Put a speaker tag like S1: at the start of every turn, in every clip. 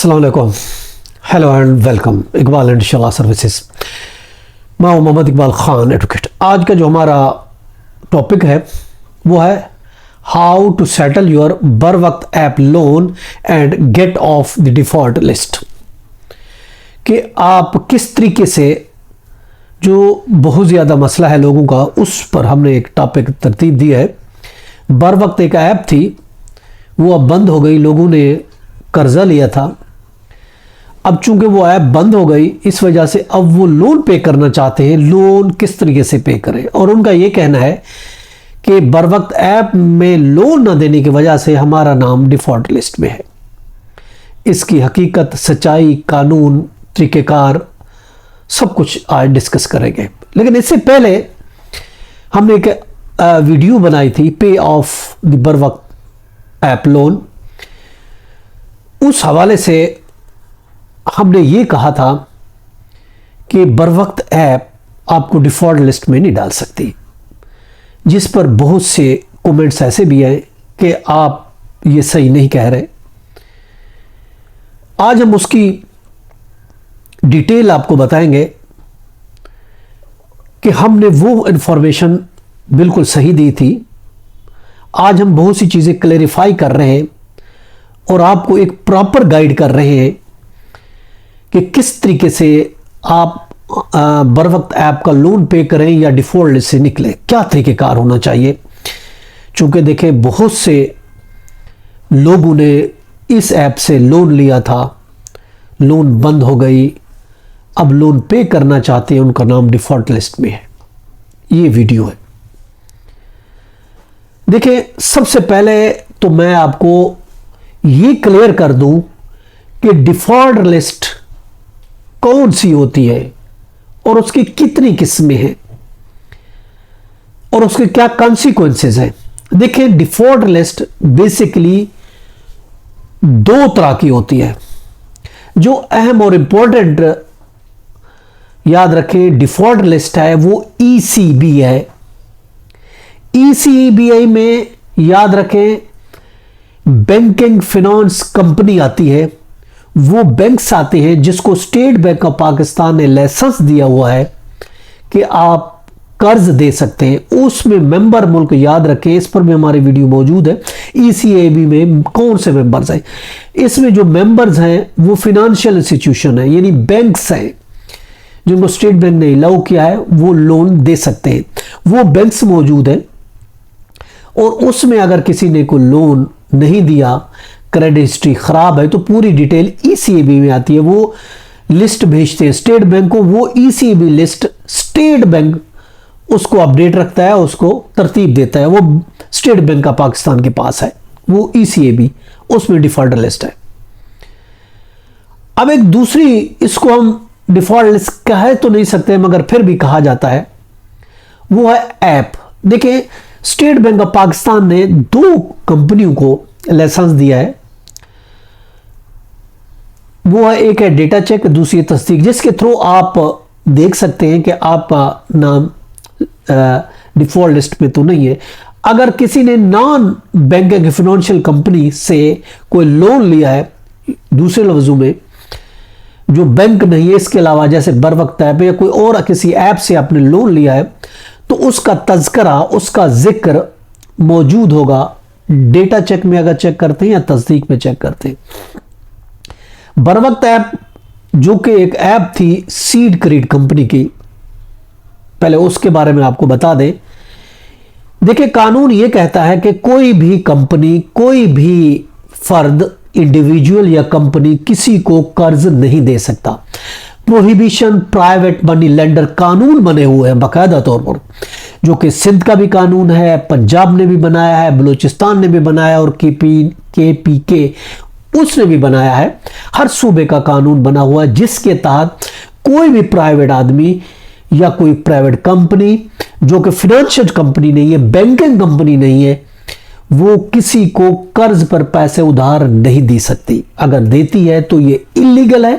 S1: अस्सलाम वालेकुम, hello and welcome Iqbal and इंशाल्लाह सर्विसेज। मैं मोहम्मद इकबाल ख़ान एडवोकेट। आज का जो हमारा टॉपिक है वो है हाउ टू सेटल योर बर वक्त app loan and get off the default list. कि आप किस तरीके से, जो बहुत ज़्यादा मसला है लोगों का, उस पर हमने एक टॉपिक तरतीब दी है। बर वक्त एक ऐप थी, वो अब बंद हो गई। लोगों ने कर्जा लिया था, अब चूंकि वो ऐप बंद हो गई, इस वजह से अब वो लोन पे करना चाहते हैं। लोन किस तरीके से पे करें, और उनका ये कहना है कि बर वक्त ऐप में लोन ना देने की वजह से हमारा नाम डिफ़ॉल्ट लिस्ट में है। इसकी हकीकत, सच्चाई, कानून, तरीक़ेकार सब कुछ आज डिस्कस करेंगे। लेकिन इससे पहले हमने एक वीडियो बनाई थी, पे ऑफ द बर वक्त ऐप लोन। उस हवाले से हमने ये कहा था कि बर वक्त ऐप आपको डिफ़ॉल्ट लिस्ट में नहीं डाल सकती, जिस पर बहुत से कमेंट्स ऐसे भी हैं कि आप ये सही नहीं कह रहे। आज हम उसकी डिटेल आपको बताएंगे कि हमने वो इंफॉर्मेशन बिल्कुल सही दी थी। आज हम बहुत सी चीज़ें क्लैरिफाई कर रहे हैं और आपको एक प्रॉपर गाइड कर रहे हैं कि किस तरीके से आप बर वक्त ऐप का लोन पे करें या डिफ़ॉल्ट लिस्ट से निकले, क्या तरीक़ेकार होना चाहिए। चूँकि देखें, बहुत से लोगों ने इस ऐप से लोन लिया था, लोन बंद हो गई, अब लोन पे करना चाहते हैं, उनका नाम डिफ़ॉल्ट लिस्ट में है। ये वीडियो है। देखिए, सबसे पहले तो मैं आपको ये क्लियर कर दूं कि डिफ़ॉल्ट लिस्ट कौन सी होती है और उसकी कितनी किस्में हैं और उसके क्या कॉन्सिक्वेंसेस हैं। देखिए, डिफ़ॉल्ट लिस्ट बेसिकली दो तरह की होती है। जो अहम और इंपॉर्टेंट याद रखें, डिफ़ॉल्ट लिस्ट है वो ईसीबी है। ईसीबीआई में याद रखें, बैंकिंग फिनेंस कंपनी आती है। वो बैंक्स आते हैं जिसको स्टेट बैंक ऑफ पाकिस्तान ने लाइसेंस दिया हुआ है कि आप कर्ज दे सकते हैं। उसमें मेंबर मुल्क याद रखें, इस पर भी हमारी वीडियो मौजूद है। ईसीएबी में कौन से मेंबर्स हैं, इसमें जो मेंबर्स हैं वो फिनेंशियल इंस्टीट्यूशन है, यानी बैंक्स हैं जिनको स्टेट बैंक ने अलाउ किया है, वो लोन दे सकते हैं। वो बैंक्स मौजूद हैं और उसमें अगर किसी ने कोई लोन नहीं दिया, क्रेडिट हिस्ट्री खराब है, तो पूरी डिटेल ईसीएबी में आती है। वो लिस्ट भेजते हैं स्टेट बैंक को। वो ईसीएबी लिस्ट स्टेट बैंक उसको अपडेट रखता है, उसको तरतीब देता है। वो स्टेट बैंक का पाकिस्तान के पास है, वो ईसीएबी, उसमें डिफ़ॉल्ट लिस्ट है। अब एक दूसरी, इसको हम डिफ़ॉल्ट लिस्ट कह तो नहीं सकते मगर फिर भी कहा जाता है, वो है ऐप। देखिए, स्टेट बैंक ऑफ पाकिस्तान ने दो कंपनियों को लाइसेंस दिया है। वो है, एक है डेटा चेक, दूसरी है तस्दीक, जिसके थ्रू आप देख सकते हैं कि आपका नाम डिफ़ॉल्ट लिस्ट में तो नहीं है। अगर किसी ने नॉन बैंकिंग फाइनेंशियल कंपनी से कोई लोन लिया है, दूसरे लफ्ज़ों में जो बैंक नहीं है, इसके अलावा जैसे बर वक्त ऐप या कोई और किसी ऐप से आपने लोन लिया है, तो उसका तज़किरा, उसका जिक्र मौजूद होगा डेटा चेक में अगर चेक करते हैं या तस्दीक में चेक करते हैं। बर वक्त ऐप जो कि एक ऐप थी सीड क्रेडिट कंपनी की, पहले उसके बारे में आपको बता दें। देखिए, कानून ये कहता है कि कोई भी कंपनी, कोई भी फर्द, इंडिविजुअल या कंपनी किसी को कर्ज नहीं दे सकता। प्रोहिबिशन प्राइवेट मनी लेंडर कानून बने हुए हैं बाकायदा तौर पर, जो कि सिंध का भी कानून है, पंजाब ने भी बनाया है, बलूचिस्तान ने भी बनाया और केपीके उसने भी बनाया है। हर सूबे का कानून बना हुआ है, जिसके तहत कोई भी प्राइवेट आदमी या कोई प्राइवेट कंपनी जो कि फाइनेंशियल कंपनी नहीं है, बैंकिंग कंपनी नहीं है, वो किसी को कर्ज पर पैसे उधार नहीं दे सकती। अगर देती है तो ये इलीगल है,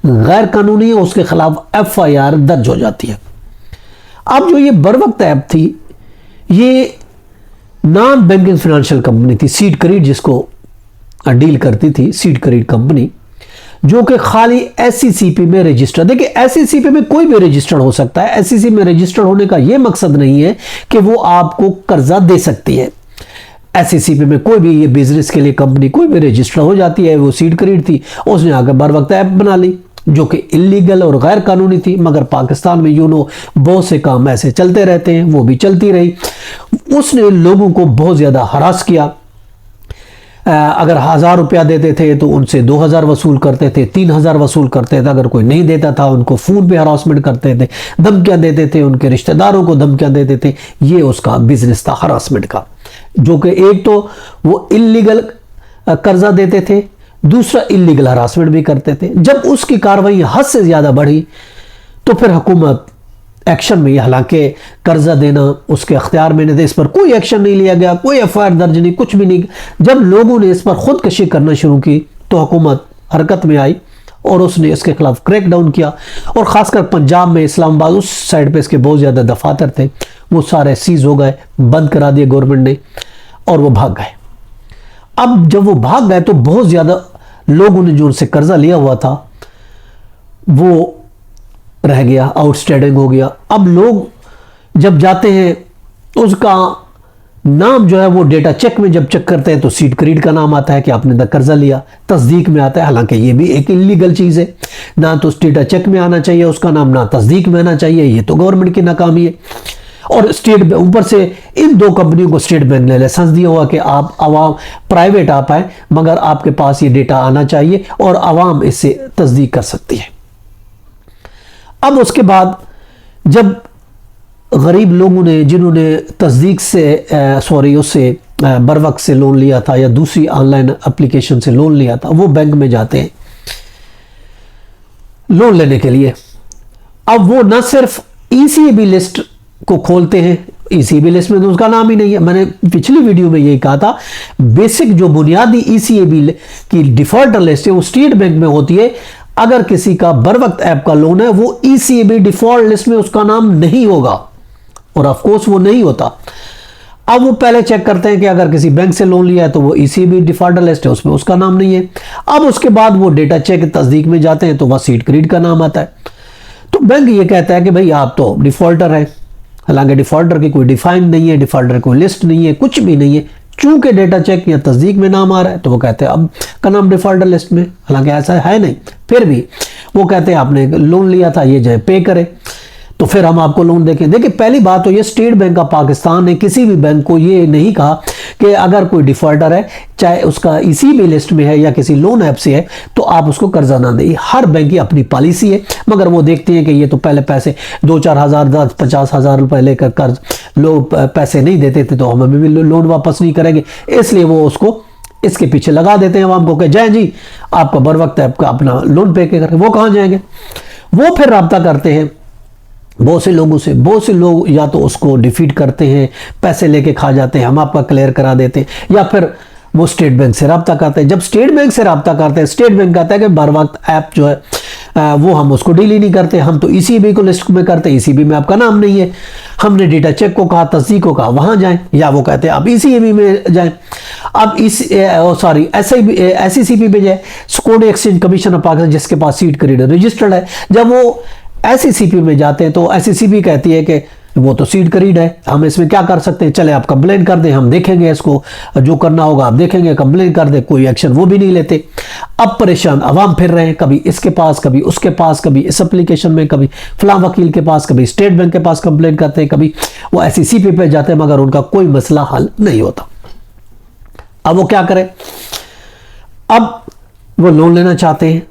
S1: गैर कानूनी है, उसके खिलाफ एफआईआर दर्ज हो जाती है। अब जो ये बर वक्त ऐप थी, ये नॉन बैंकिंग फाइनेंशियल कंपनी थी, सीड क्रेडिट जिसको डील करती थी, सीड क्रेडिट कंपनी। जो कि खाली एससीसीपी में रजिस्टर, देखिए एससीसीपी में कोई भी रजिस्टर्ड हो सकता है। एससीसीपी में रजिस्टर्ड होने का यह मकसद नहीं है कि वो आपको कर्जा दे सकती है। एससीसीपी में कोई भी ये बिजनेस के लिए कंपनी कोई भी रजिस्टर हो जाती है। वो सीड खरीद थी, उसने आकर बर वक्त ऐप बना ली जो कि इलीगल और गैर कानूनी थी। मगर पाकिस्तान में बहुत से काम ऐसे चलते रहते हैं, वो भी चलती रही। उसने लोगों को बहुत ज्यादा हरास किया। अगर 1000 रुपया देते थे तो उनसे 2000 वसूल करते थे, 3000 वसूल करते थे। अगर कोई नहीं देता था उनको फोन पे हरासमेंट करते थे, धमकियां देते थे, उनके रिश्तेदारों को धमकियां देते थे। ये उसका बिजनेस था हरासमेंट का, जो कि एक तो वो इलीगल कर्जा देते थे, दूसरा इलीगल हरासमेंट भी करते थे। जब उसकी कार्रवाई हद से ज्यादा बढ़ी तो फिर हुकूमत एक्शन में, हालांकि कर्जा देना उसके अख्तियार में नहीं थे, इस पर कोई एक्शन नहीं लिया गया, कोई एफआईआर दर्ज नहीं, कुछ भी नहीं। जब लोगों ने इस पर खुदकशी करना शुरू की तो हुकूमत हरकत में आई और उसने इसके खिलाफ क्रैकडाउन किया। और खासकर पंजाब में, इस्लामाबाद उस साइड पे इसके बहुत ज्यादा दफातर थे, वो सारे सीज हो गए, बंद करा दिए गवर्नमेंट ने और वो भाग गए। अब जब वो भाग गए तो बहुत ज्यादा लोगों ने जो उनसे कर्जा लिया हुआ था वो रह गया, आउटस्टैंडिंग हो गया। अब लोग जब जाते हैं तो उसका नाम जो है वो डेटा चेक में जब चेक करते हैं तो सीड क्रीड का नाम आता है कि आपने कर्जा लिया, तस्दीक में आता है। हालांकि ये भी एक इलीगल चीज है, ना तो डेटा चेक में आना चाहिए उसका नाम, ना तस्दीक में आना चाहिए। ये तो गवर्नमेंट की नाकामी है। और स्टेट ऊपर से इन दो कंपनियों को स्टेट बैंक ने लाइसेंस दिया हुआ कि आप आवाम प्राइवेट आप आए, मगर आपके पास ये डेटा आना चाहिए और आवाम इससे तस्दीक कर सकती है। अब उसके बाद जब गरीब लोगों ने, जिन्होंने तस्दीक से उससे बर वक्त से लोन लिया था या दूसरी ऑनलाइन एप्लीकेशन से लोन लिया था, वो बैंक में जाते हैं लोन लेने के लिए। अब वो न सिर्फ ईसीबी लिस्ट को खोलते हैं, ईसीबी लिस्ट में तो उसका नाम ही नहीं है। मैंने पिछली वीडियो में यही कहा था, बेसिक जो बुनियादी ईसीबी की डिफॉल्टर लिस्ट है वो स्टेट बैंक में होती है। अगर किसी का बर वक्त ऐप का लोन है वो ईसीबी डिफॉल्ट लिस्ट में उसका नाम नहीं होगा, और ऑफ कोर्स वो नहीं होता। अब वो पहले चेक करते हैं कि अगर किसी बैंक से लोन लिया है तो वो ईसीबी डिफॉल्टर लिस्ट है, उसमें उसका नाम नहीं है। अब उसके बाद वो डेटा चेक तस्दीक में जाते हैं तो वह सीड क्रीड का नाम आता है। तो बैंक ये कहता है कि भाई आप तो डिफॉल्टर है, हालांकि डिफॉल्टर की कोई डिफाइन नहीं है, डिफॉल्टर कोई लिस्ट नहीं है, कुछ भी नहीं है। चूंकि डेटा चेक या तस्दीक में नाम आ रहा है तो वो कहते हैं अब का नाम डिफॉल्टर लिस्ट में, हालांकि ऐसा है नहीं। फिर भी वो कहते हैं आपने लोन लिया था, ये जो पे करे तो फिर हम आपको लोन देखें। देखिए पहली बात तो ये स्टेट बैंक ऑफ पाकिस्तान ने किसी भी बैंक को ये नहीं कहा कि अगर कोई डिफॉल्टर है, चाहे उसका ईसीबी लिस्ट में है या किसी लोन ऐप से है, तो आप उसको कर्जा ना दें। हर बैंक की अपनी पॉलिसी है, मगर वो देखते हैं कि ये तो पहले पैसे 2-4 हज़ार 10-50 हज़ार रुपए लेकर कर्ज लोग पैसे नहीं देते थे तो हम अभी भी लोन वापस नहीं करेंगे, इसलिए वो उसको इसके पीछे लगा देते हैं आवाम को कि जाए जी आपका बर वक्त है, आपका अपना लोन पे करके। वो कहाँ जाएंगे? वो फिर रब्ता करते हैं बहुत से लोगों से। बहुत से लोग या तो उसको डिफीट करते हैं, पैसे लेके खा जाते हैं, हम आपका क्लियर करा देते हैं, या फिर वो स्टेट बैंक से रब्ता करते हैं। जब स्टेट बैंक से रब्ता करते हैं, स्टेट बैंक कहता है कि बर वक्त ऐप जो है वो हम उसको डील ही नहीं करते, हम तो ईसीबी को लिस्ट में करते हैं, ईसीबी में आपका नाम नहीं है। हमने डेटा चेक को कहा, तस्दीक को कहा वहां जाएं, या वो कहते हैं आप ईसीबी में जाएं। अब एससीसीपी पे जाए, security exchange commission of Pakistan, जिसके पास सीड क्रीड रजिस्टर्ड है। जब वो एससीसीपी में जाते हैं तो एससीसीपी कहती है कि वो तो सीड क्रीड है, हम इसमें क्या कर सकते हैं, चले आप कंप्लेन कर दें, हम देखेंगे, इसको जो करना होगा आप देखेंगे, कंप्लेन कर दे। कोई एक्शन वो भी नहीं लेते। अब परेशान अवाम फिर रहे हैं, कभी इसके पास, कभी उसके पास, कभी इस एप्लीकेशन में, कभी फलां वकील के पास, कभी स्टेट बैंक के पास कंप्लेन करते हैं, कभी वो एससीसीपी पे जाते हैं, मगर उनका कोई मसला हल नहीं होता। अब वो क्या करें? अब वो लोन लेना चाहते हैं।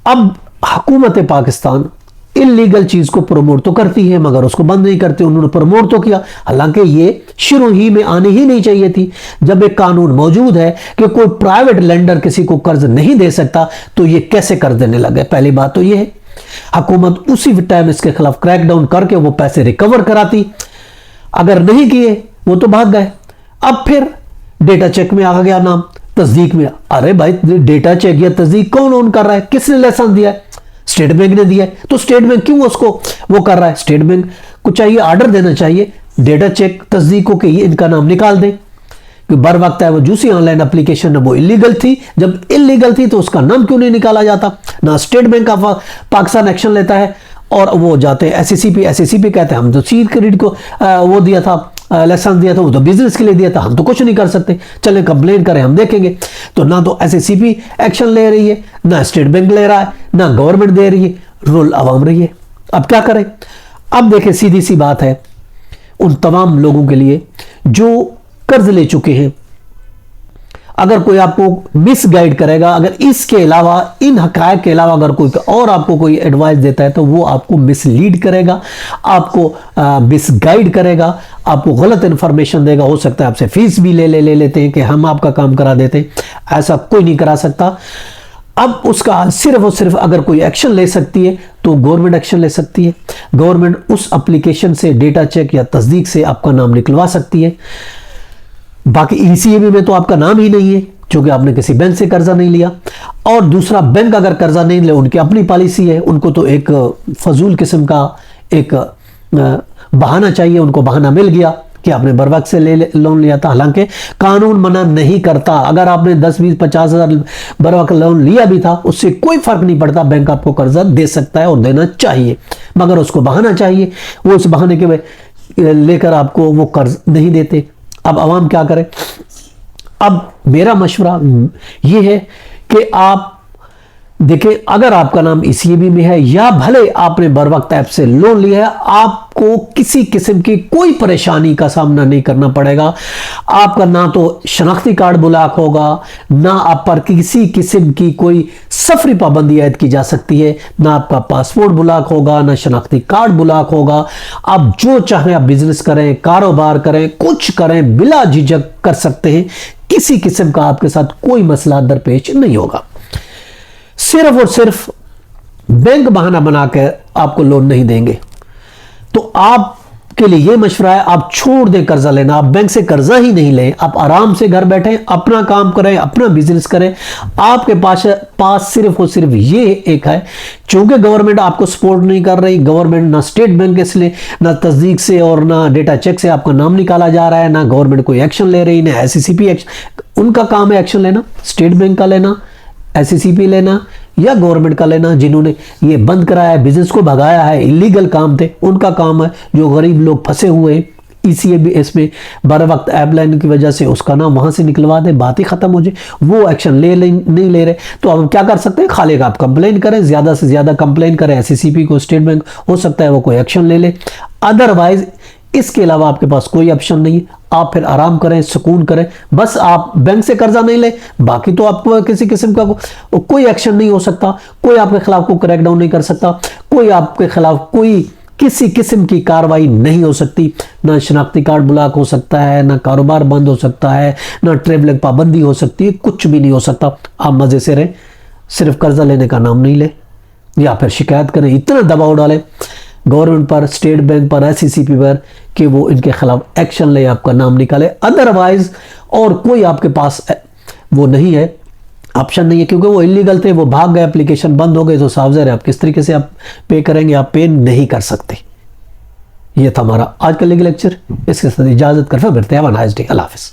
S1: अब हुकूमत पाकिस्तान इलीगल चीज को प्रमोट तो करती है मगर उसको बंद नहीं करती। उन्होंने प्रमोट तो किया, हालांकि ये शुरू ही में आनी ही नहीं चाहिए थी। जब एक कानून मौजूद है कि कोई प्राइवेट लेंडर किसी को कर्ज नहीं दे सकता तो ये कैसे कर्ज देने लगे? पहली बात तो ये है। हुकूमत उसी टाइम इसके खिलाफ क्रैकडाउन करके वो पैसे रिकवर कराती, अगर नहीं किए वो तो भाग गए। अब फिर डेटा चेक में आ गया नाम, तस्दीक में, अरे भाई डेटा चेक या तस्दीक कौन ऑन कर रहा है? किसने लाइसेंस दिया है? स्टेट बैंक ने दिया है। तो स्टेट बैंक क्यों उसको वो कर रहा है? स्टेट बैंक को चाहिए, ऑर्डर देना चाहिए डेटा चेक तस्दीक को कि ये इनका नाम निकाल दें, कि बर वक्त है वो दूसरी ऑनलाइन एप्लीकेशन वो इलीगल थी। जब इलीगल थी तो उसका नाम क्यों नहीं निकाला जाता? ना state bank of Pakistan action लेता है और वो जाते हैं एससीपी कहते हैं हम तो सीड क्रेडिट को वो दिया था, लाइसेंस दिया था, वो तो बिजनेस के लिए दिया था, हम तो कुछ नहीं कर सकते, चले कंप्लेन करें हम देखेंगे। तो ना तो एससीपी एक्शन ले रही है, ना स्टेट बैंक ले रहा है, ना गवर्नमेंट दे रही है, रोल अवाम रही है। अब क्या करें? अब देखें, सीधी सी बात है उन तमाम लोगों के लिए जो कर्ज ले चुके हैं, अगर कोई आपको मिस गाइड करेगा, अगर इसके अलावा इन हकायक के अलावा अगर कोई और आपको कोई एडवाइस देता है तो वो आपको मिसलीड करेगा, आपको मिस गाइड करेगा, आपको गलत इंफॉर्मेशन देगा। हो सकता है आपसे फीस भी ले लेते हैं कि हम आपका काम करा देते हैं, ऐसा कोई नहीं करा सकता। अब उसका सिर्फ और सिर्फ अगर कोई एक्शन ले सकती है तो गवर्नमेंट एक्शन ले सकती है। गवर्नमेंट उस एप्लीकेशन से डेटा चेक या तस्दीक से आपका नाम निकलवा सकती है। बाकी ईसीएबी में तो आपका नाम ही नहीं है क्योंकि आपने किसी बैंक से कर्जा नहीं लिया। और दूसरा, बैंक अगर कर्जा नहीं ले, उनकी अपनी पॉलिसी है, उनको तो एक फजूल किस्म का एक बहाना चाहिए, उनको बहाना मिल गया कि आपने बर वक्त से लोन लिया था। हालांकि कानून मना नहीं करता, अगर आपने 10, 20, 50 हज़ार बर वक्त लोन लिया भी था उससे कोई फर्क नहीं पड़ता, बैंक आपको कर्जा दे सकता है और देना चाहिए, मगर उसको बहाना चाहिए। वो उस बहाने के लेकर आपको वो कर्ज नहीं देते। अब आवाम क्या करे? अब मेरा मशवरा ये है कि आप देखें, अगर आपका नाम ईसीबी में है या भले आपने बर वक्त ऐप से लोन लिया है, आपको किसी किस्म की कोई परेशानी का सामना नहीं करना पड़ेगा। आपका ना तो शनाख्ती कार्ड ब्लॉक होगा, ना आप पर किसी किस्म की कोई सफरी पाबंदी आयद की जा सकती है, ना आपका पासपोर्ट ब्लॉक होगा, ना शनाख्ती कार्ड ब्लॉक होगा। आप जो चाहें आप बिजनेस करें, कारोबार करें, कुछ करें, बिला झिझक कर सकते हैं। किसी किस्म का आपके साथ कोई मसला दरपेश नहीं होगा। सिर्फ और सिर्फ बैंक बहाना बनाकर आपको लोन नहीं देंगे। तो आपके लिए यह मशवरा है, आप छोड़ दें कर्जा लेना, आप बैंक से कर्जा ही नहीं लें, आप आराम से घर बैठें, अपना काम करें, अपना बिजनेस करें। आपके पास सिर्फ और सिर्फ ये एक है, चूंकि गवर्नमेंट आपको सपोर्ट नहीं कर रही, गवर्नमेंट ना स्टेट बैंक इसलिए ना तस्दीक से और ना डेटा चेक से आपका नाम निकाला जा रहा है, ना गवर्नमेंट कोई एक्शन ले रही, ना एससीपी एक्शन। उनका काम है एक्शन लेना, स्टेट बैंक का लेना, एससीपी लेना या गवर्नमेंट का लेना। जिन्होंने ये बंद कराया है, बिजनेस को भगाया है, इलीगल काम थे, उनका काम है। जो गरीब लोग फंसे हुए हैं ईसीएबी इसमें बर वक्त ऐप लाइन की वजह से, उसका नाम वहां से निकलवा दे, बात ही खत्म हो जाए। वो एक्शन नहीं ले रहे, तो अब हम क्या कर सकते हैं? खाली आप कंप्लेन करें, ज्यादा से ज्यादा कंप्लेन करें एससीपी को, स्टेट बैंक, हो सकता है वो कोई एक्शन ले ले। अदरवाइज इसके अलावा आपके पास कोई ऑप्शन नहीं। आप फिर आराम करें, सुकून करें, बस आप बैंक से कर्जा नहीं ले, बाकी तो आपको किसी किस्म का कोई एक्शन नहीं हो सकता, कोई आपके खिलाफ कोई क्रैकडाउन नहीं कर सकता, कोई आपके खिलाफ कोई किसी किस्म की कार्रवाई नहीं हो सकती। ना शनाख्ती कार्ड ब्लॉक हो सकता है, ना कारोबार बंद हो सकता है, ना ट्रेवलिंग पाबंदी हो सकती है, कुछ भी नहीं हो सकता। आप मजे से रहें, सिर्फ कर्जा लेने का नाम नहीं ले, या फिर शिकायत करें, इतना दबाव डालें गवर्नमेंट पर, स्टेट बैंक पर, एससीपी पर कि वो इनके खिलाफ एक्शन ले, आपका नाम निकाले। अदरवाइज और कोई आपके पास वो नहीं है, ऑप्शन नहीं है, क्योंकि वो इलीगल थे, वो भाग गए, एप्लीकेशन बंद हो गए, तो साफ ज़ाहिर है आप किस तरीके से आप पे करेंगे? आप पे नहीं कर सकते। ये था हमारा आज का लीगल लेक्चर। इसके साथ इजाजत कर फिर मिलते हैं। Have a nice day. Allah हाफिज़।